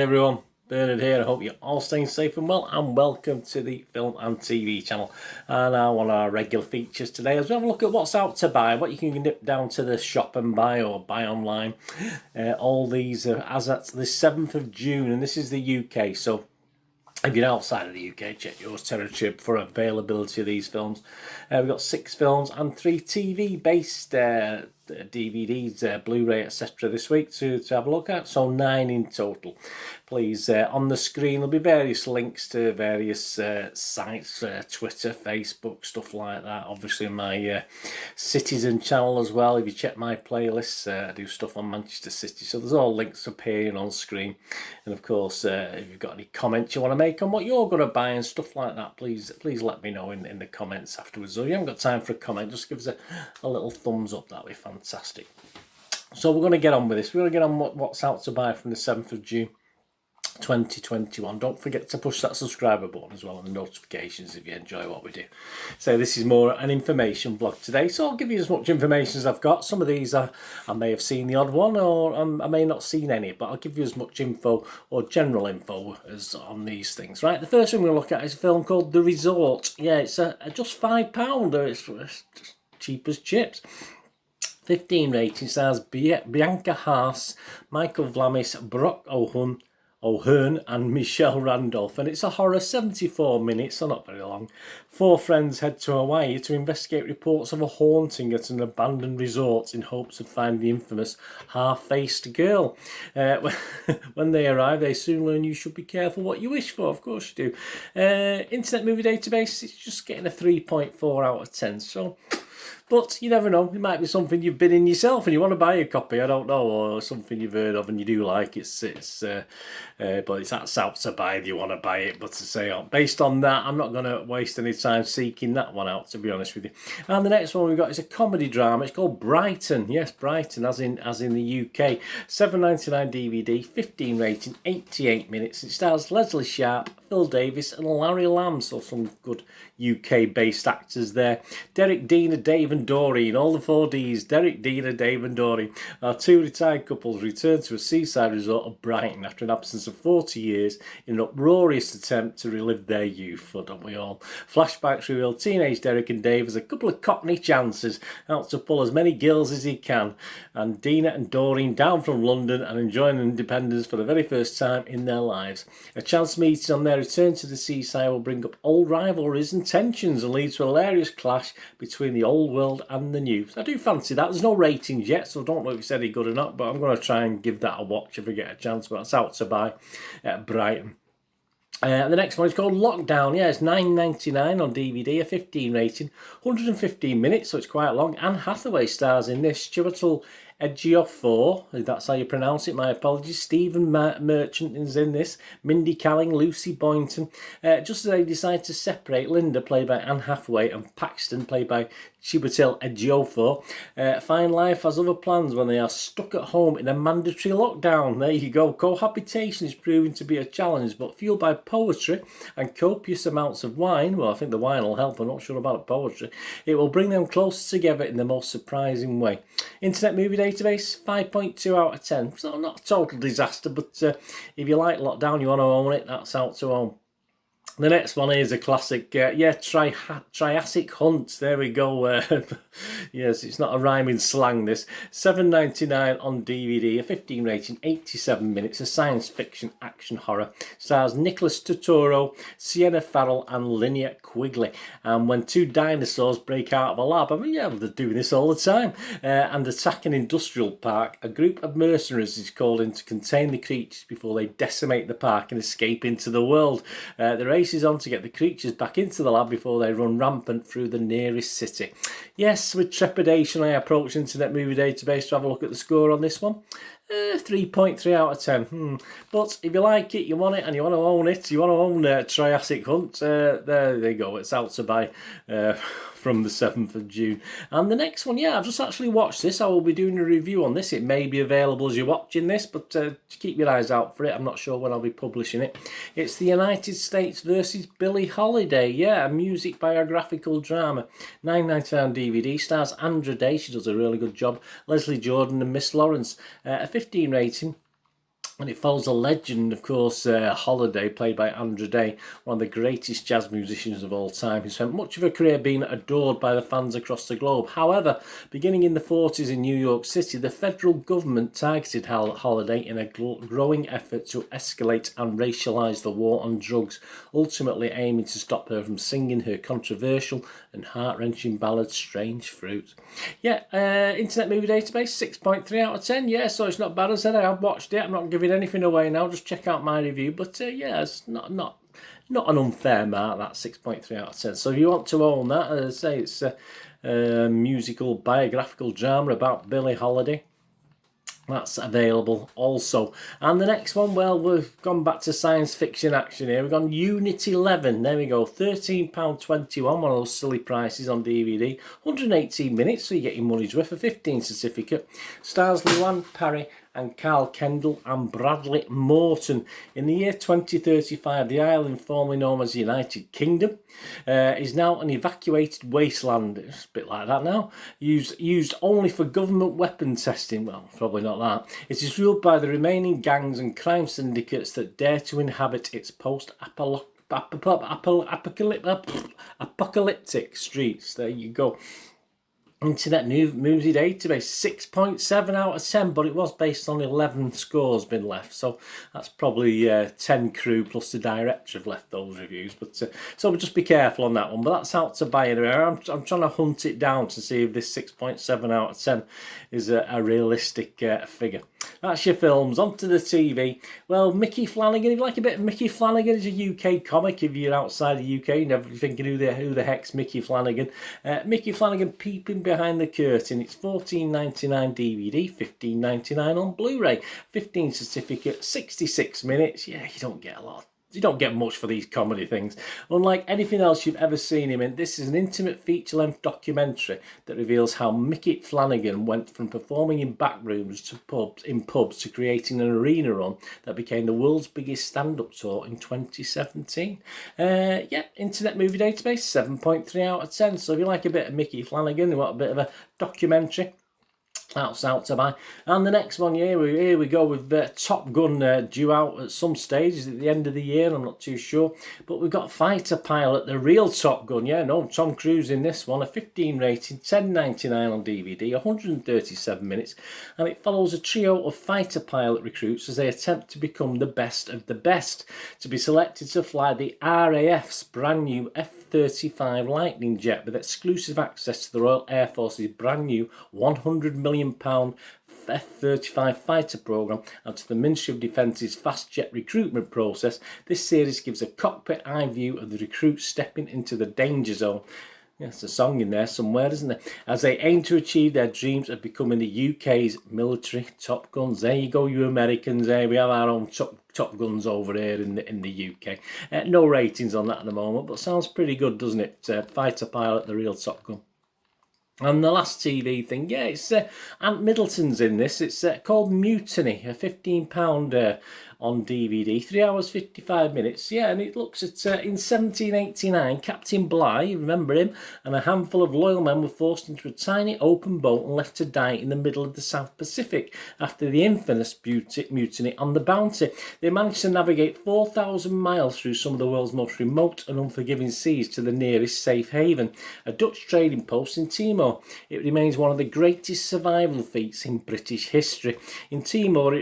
everyone, Bernard here. I hope you're all staying safe and well, and welcome to the Film and TV channel. And now one of our regular features today as we have a look at what's out to buy, what you can nip down to the shop and buy or buy online. All these are as at the 7th of June, and this is the UK, so if you're outside of the UK, check your territory for availability of these films. We've got 6 films and 3 TV-based DVDs, Blu-ray, etc. this week to have a look at, so 9 in total. Please, on the screen there'll be various links to various sites, Twitter, Facebook, stuff like that. Obviously my Citizen channel as well. If you check my playlists, I do stuff on Manchester City, so there's all links appearing on screen. And of course, if you've got any comments you want to make on what you're going to buy and stuff like that, please let me know in the comments afterwards. So if you haven't got time for a comment, just give us a little thumbs up, that'd be fantastic. So we're going to get on with this. We're going to get on what's out to buy from the 7th of June 2021. Don't forget to push that subscriber button as well and the notifications if you enjoy what we do. So this is more an information vlog today, so I'll give you as much information as I've got. Some of these I may have seen the odd one, or I may not seen any, but I'll give you as much info or general info as on these things. Right, the first one we'll look at is a film called The Resort. Yeah, it's just £5. It's just cheap as chips. 15 rating, stars Bianca Haas, Michael Vlamis, Brock O'Hearn and Michelle Randolph, and it's a horror, 74 minutes, so not very long. 4 friends head to Hawaii to investigate reports of a haunting at an abandoned resort in hopes of finding the infamous half-faced girl. When they arrive, they soon learn you should be careful what you wish for. Of course you do. Internet Movie Database, it's just getting a 3.4 out of 10, so... But you never know, it might be something you've been in yourself and you want to buy a copy, I don't know, or something you've heard of and you do like. But that's out to buy if you want to buy it. But to say, based on that, I'm not going to waste any time seeking that one out, to be honest with you. And the next one we've got is a comedy drama. It's called Brighton. Yes, Brighton, as in the UK. £7.99 DVD, 15 rating, 88 minutes. It stars Leslie Sharp, Phil Davis and Larry Lamb, so some good UK-based actors there. Derek, Dina, Dave and Doreen, all the 4 Ds. Derek, Dina, Dave and Doreen are 2 retired couples return to a seaside resort of Brighton after an absence of 40 years in an uproarious attempt to relive their youth, don't we all? Flashbacks reveal teenage Derek and Dave as a couple of cockney chances out to pull as many girls as he can, and Dina and Doreen down from London and enjoying independence for the very first time in their lives. A chance meeting on their return to the seaside will bring up old rivalries and tensions and lead to a hilarious clash between the old world and the new. I do fancy that. There's no ratings yet, so I don't know if it's any good or not, but I'm going to try and give that a watch if I get a chance. But that's out to buy at Brighton. The next one is called Lockdown. Yeah, it's £9.99 on DVD, a 15 rating, 115 minutes, so it's quite long. Anne Hathaway stars in this. Stuart Ejiofor, that's how you pronounce it, my apologies. Stephen Merchant is in this. Mindy Kaling, Lucy Boynton. Just as they decide to separate, Linda, played by Anne Hathaway, and Paxton, played by Chiwetel Ejiofor, find life has other plans when they are stuck at home in a mandatory lockdown. There you go. Cohabitation is proving to be a challenge, but fueled by poetry and copious amounts of wine, well, I think the wine will help, I'm not sure about poetry, it will bring them closer together in the most surprising way. Internet Movie Database, 5.2 out of 10. So not a total disaster, but if you like Lockdown, you want to own it, that's out to own. The next one is a classic, Triassic Hunt. There we go. Yes, it's not a rhyming slang, this. £7.99 on DVD, a 15 rating, 87 minutes, a science fiction action horror. Stars Nicholas Turturro, Sienna Farrell and Linnea Quigley. And when 2 dinosaurs break out of a lab, I mean, yeah, they're doing this all the time, and attack an industrial park, a group of mercenaries is called in to contain the creatures before they decimate the park and escape into the world. The race is on to get the creatures back into the lab before they run rampant through the nearest city. Yes, with trepidation I approach Internet Movie Database to have a look at the score on this one. 3.3 out of 10. But if you like it, you want it, and you want to own it, you want to own Triassic Hunt, there you go. It's out to buy from the 7th of June. And the next one, yeah, I've just actually watched this. I will be doing a review on this. It may be available as you're watching this, but keep your eyes out for it. I'm not sure when I'll be publishing it. It's The United States versus Billie Holiday. Yeah, a music biographical drama. £9.99 DVD. Stars Andra Day. She does a really good job. Leslie Jordan and Miss Lawrence. A 15 rating. And it follows a legend, of course, Holiday, played by Andra Day, one of the greatest jazz musicians of all time, who spent much of her career being adored by the fans across the globe. However, beginning in the 40s in New York City, the federal government targeted Holiday in a growing effort to escalate and racialise the war on drugs, ultimately aiming to stop her from singing her controversial and heart-wrenching ballad Strange Fruit. Yeah, Internet Movie Database, 6.3 out of 10. Yeah, so it's not bad. As I said, I have watched it. I'm not giving anything away now. Just check out my review. But yeah, it's not an unfair mark, that 6.3 out of 10. So if you want to own that, as I say, it's a musical biographical drama about Billie Holiday. That's available also. And the next one, well, we've gone back to science fiction action here. We've gone Unit 11. There we go. £13.21, one of those silly prices on DVD. 118 minutes, so you get your money's worth. A 15 certificate. Stars Luann Parry and Carl Kendall and Bradley Morton. In the year 2035, the island formerly known as the United Kingdom is now an evacuated wasteland. It's a bit like that now. Used only for government weapon testing. Well, probably not that. It is ruled by the remaining gangs and crime syndicates that dare to inhabit its post-apocalyptic streets. There you go. Internet Movie Database, 6.7 out of 10, but it was based on 11 scores been left, so that's probably 10 crew plus the director have left those reviews. But so just be careful on that one. But that's out to buy anyway. I'm trying to hunt it down to see if this 6.7 out of 10 is a realistic figure. That's your films. On to the TV. Well, Mickey Flanagan. If you like a bit of Mickey Flanagan, it's a UK comic. If you're outside the UK, you're never thinking who the heck's Mickey Flanagan. Mickey Flanagan Peeping Behind the Curtain. It's $14.99 DVD, $15.99 on Blu-ray. 15 certificate, 66 minutes. Yeah, you don't get a lot. You don't get much for these comedy things. Unlike anything else you've ever seen him in, this is an intimate feature-length documentary that reveals how Mickey Flanagan went from performing in back rooms to pubs to creating an arena run that became the world's biggest stand-up tour in 2017. Yeah, Internet Movie Database, 7.3 out of 10. So if you like a bit of Mickey Flanagan, you want a bit of a documentary, that's out to buy. And the next one, here we go with Top Gun due out at some stage at the end of the year. I'm not too sure, but we've got Fighter Pilot, the real Top Gun. Yeah, no, Tom Cruise in this one. A 15 rating, $10.99 on DVD, 137 minutes, and it follows a trio of fighter pilot recruits as they attempt to become the best of the best, to be selected to fly the RAF's brand new F-35 Lightning jet with exclusive access to the Royal Air Force's brand new £100 million F-35 fighter programme and to the Ministry of Defence's fast jet recruitment process. This series gives a cockpit eye view of the recruits stepping into the danger zone. Yeah, there's a song in there somewhere, isn't there? As they aim to achieve their dreams of becoming the UK's military Top Guns. There you go, you Americans. We have our own Top Guns over here in the UK. No ratings on that at the moment, but sounds pretty good, doesn't it? Fighter Pilot, the real Top Gun. And the last TV thing, yeah, it's Ant Middleton's in this. It's called Mutiny, a £15 on DVD, 3 hours 55 minutes. Yeah, and it looks at in 1789, Captain Bligh, remember him, and a handful of loyal men were forced into a tiny open boat and left to die in the middle of the South Pacific after the infamous mutiny on the Bounty. They managed to navigate 4,000 miles through some of the world's most remote and unforgiving seas to the nearest safe haven, a Dutch trading post in Timor. It remains one of the greatest survival feats in British history. In Timor,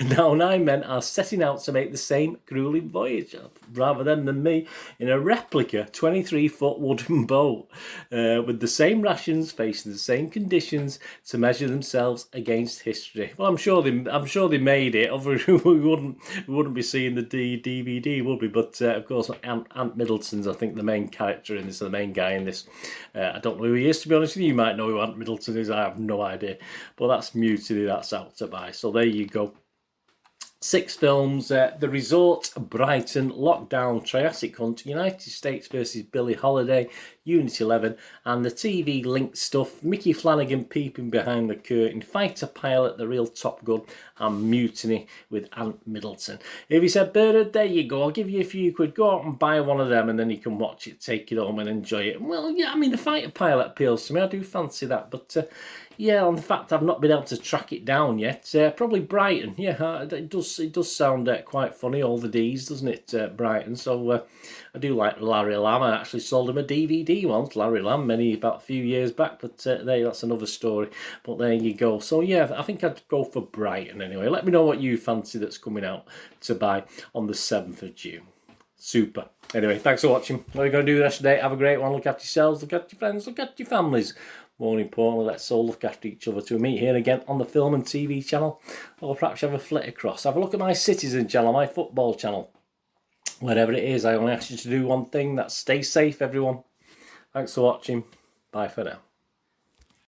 now 9 men are setting out to make the same grueling voyage, rather than me, in a replica 23-foot wooden boat with the same rations, facing the same conditions to measure themselves against history. Well, I'm sure they made it. Otherwise, we wouldn't be seeing the DVD, would we? But of course, Ant Middleton's, I think, the main character in this, the main guy in this. I don't know who he is, to be honest with you. You might know who Ant Middleton is. I have no idea. But that's Mutiny. That's out to buy. So there you go. 6 films: The Resort, Brighton, Lockdown, Triassic Hunt, United States versus Billie Holiday, Unit 11, and the TV linked stuff, Mickey Flanagan peeping behind the curtain, Fighter Pilot, The Real Top Gun, and Mutiny with Ant Middleton. If you said, Bernard, there you go, I'll give you a few quid, go out and buy one of them and then you can watch it, take it home and enjoy it. Well, yeah, I mean, the Fighter Pilot appeals to me, I do fancy that, but yeah, on the fact I've not been able to track it down yet, probably Brighton. Yeah, it does sound quite funny, all the D's, doesn't it, Brighton? So I do like Larry Lamb. I actually sold him a DVD once, Larry Lamb, about a few years back, but that's another story. But there you go. So yeah, I think I'd go for Brighton anyway. Let me know what you fancy that's coming out to buy on the 7th of June. Super. Anyway, thanks for watching. What are you going to do the rest of the day? Have a great one. Look after yourselves, look after your friends, look after your families. More importantly, let's all look after each other. To meet here again on the Film and TV channel, or perhaps have a flit across. Have a look at my Citizen channel, my football channel. Whatever it is, I only ask you to do one thing. That's stay safe, everyone. Thanks for watching. Bye for now.